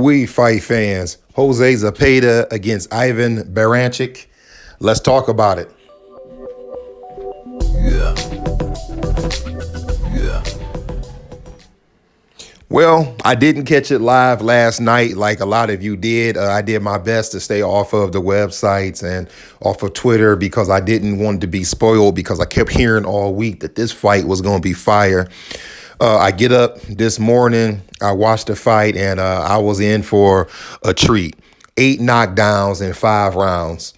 we fight fans? Jose Zepeda against Ivan Baranchyk. Let's talk about it. Well, I didn't catch it live last night like a lot of you did. I did my best to stay off of the websites and off of Twitter because I didn't want to be spoiled because I kept hearing all week that this fight was going to be fire. I get up this morning, I watched the fight, and I was in for a treat. 8 knockdowns in 5 rounds.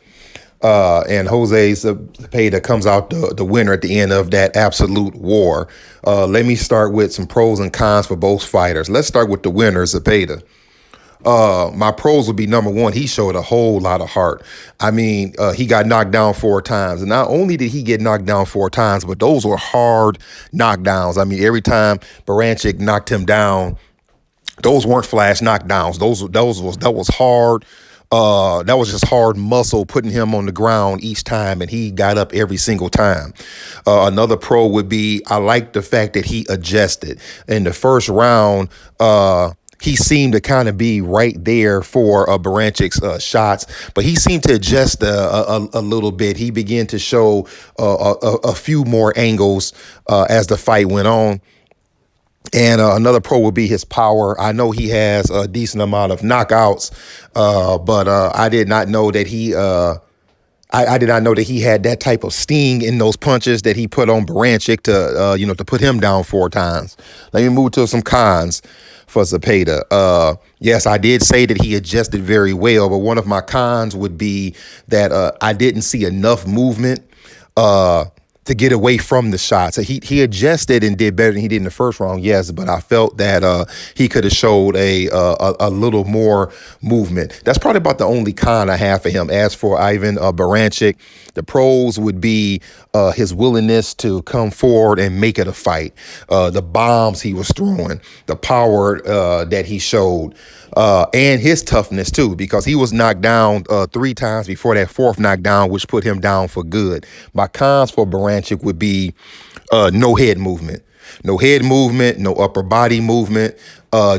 And Jose Zepeda comes out the winner at the end of that absolute war. Let me start with some pros and cons for both fighters. Let's start with the winner, Zepeda. My pros would be, number one, he showed a whole lot of heart. I mean, he got knocked down 4 times. And not only did he get knocked down 4 times, but those were hard knockdowns. I mean, every time Baranchyk knocked him down, those weren't flash knockdowns. That was hard. That was just hard muscle putting him on the ground each time, and he got up every single time. Another pro would be, I like the fact that he adjusted. In the first round, he seemed to kind of be right there for Baranchyk's shots, but he seemed to adjust a little bit. He began to show a few more angles as the fight went on. And another pro would be his power. I know he has a decent amount of knockouts, but I did not know that he I did not know that he had that type of sting in those punches that he put on Baranchyk to put him down 4 times. Let me move to some cons for Zepeda. Yes, I did say that he adjusted very well, but one of my cons would be that I didn't see enough movement to get away from the shots. He adjusted and did better than he did in the first round, yes, but I felt that he could have showed a little more movement. That's probably about the only con I have for him. As for Ivan Baranchyk, the pros would be his willingness to come forward and make it a fight, the bombs he was throwing, the power that he showed, and his toughness too, because he was knocked down 3 times before that 4th knockdown, which put him down for good. My cons for Baranchyk would be no head movement. No head movement, no upper body movement,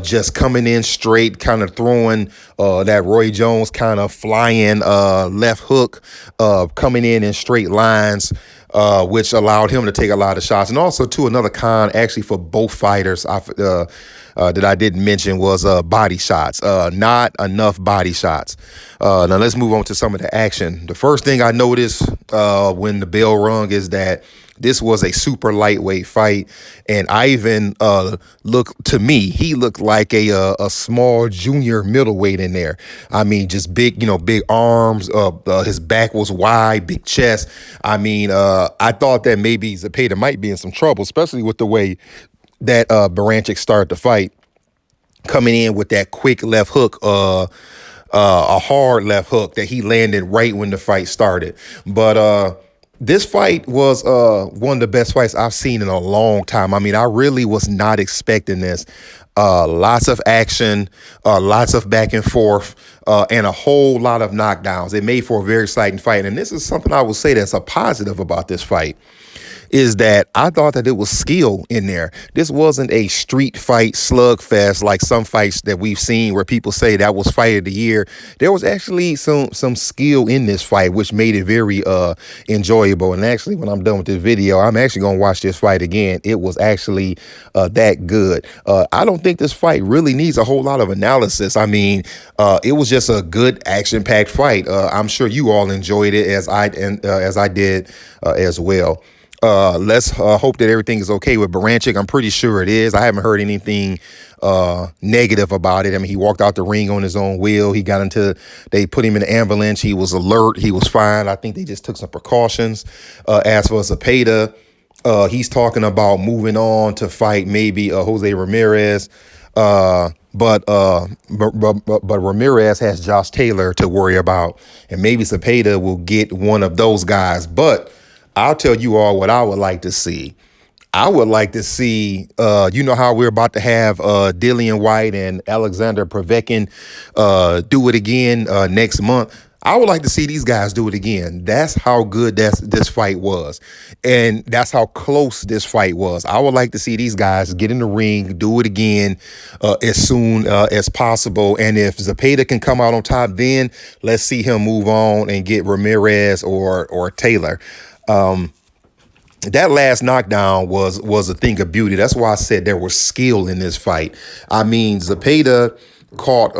just coming in straight, kind of throwing that Roy Jones kind of flying left hook, coming in straight lines, which allowed him to take a lot of shots. And also, too, another con actually for both fighters that I didn't mention was body shots, not enough body shots. Now, let's move on to some of the action. The first thing I noticed when the bell rung is that this was a super lightweight fight, and Ivan looked like a small junior middleweight in there. I mean, just big arms. His back was wide, big chest. I mean, I thought that maybe Zepeda might be in some trouble, especially with the way that Baranchyk started the fight, coming in with that quick left hook, a hard left hook that he landed right when the fight started. But this fight was one of the best fights I've seen in a long time. I mean, I really was not expecting this. Lots of action, lots of back and forth, and a whole lot of knockdowns. It made for a very exciting fight. And this is something I would say that's a positive about this fight, is that I thought that it was skill in there. This wasn't a street fight slugfest like some fights that we've seen where people say that was fight of the year. There was actually some skill in this fight, which made it very enjoyable. And actually, when I'm done with this video, I'm actually going to watch this fight again. It was actually that good. I don't think this fight really needs a whole lot of analysis. I mean, it was just a good action-packed fight. I'm sure you all enjoyed it as I did as well. Let's hope that everything is okay with Baranchyk. I'm pretty sure it is. I haven't heard anything negative about it. I mean, he walked out the ring on his own will. They put him in the ambulance. He was alert. He was fine. I think they just took some precautions. As for Zepeda, he's talking about moving on to fight maybe Jose Ramirez. But Ramirez has Josh Taylor to worry about, and maybe Zepeda will get one of those guys. But I'll tell you all what I would like to see. I would like to see, you know how we're about to have Dillian White and Alexander Povetkin do it again next month. I would like to see these guys do it again. That's how good this fight was. And that's how close this fight was. I would like to see these guys get in the ring, do it again as soon as possible. And if Zepeda can come out on top, then let's see him move on and get Ramirez or Taylor. That last knockdown was a thing of beauty. That's why I said there was skill in this fight. I mean, Zepeda caught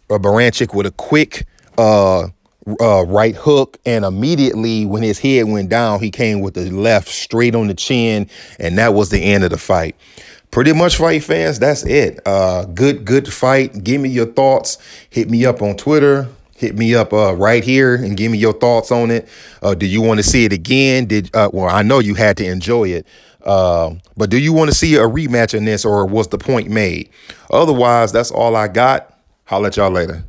Baranchyk with a quick right hook, and immediately when his head went down, he came with the left straight on the chin, and that was the end of the fight. Pretty much, fight fans, that's it. Good fight. Give me your thoughts. Hit me up on Twitter. Hit me up right here and give me your thoughts on it. Do you want to see it again? Well, I know you had to enjoy it. But do you want to see a rematch in this, or was the point made? Otherwise, that's all I got. Holla at y'all later.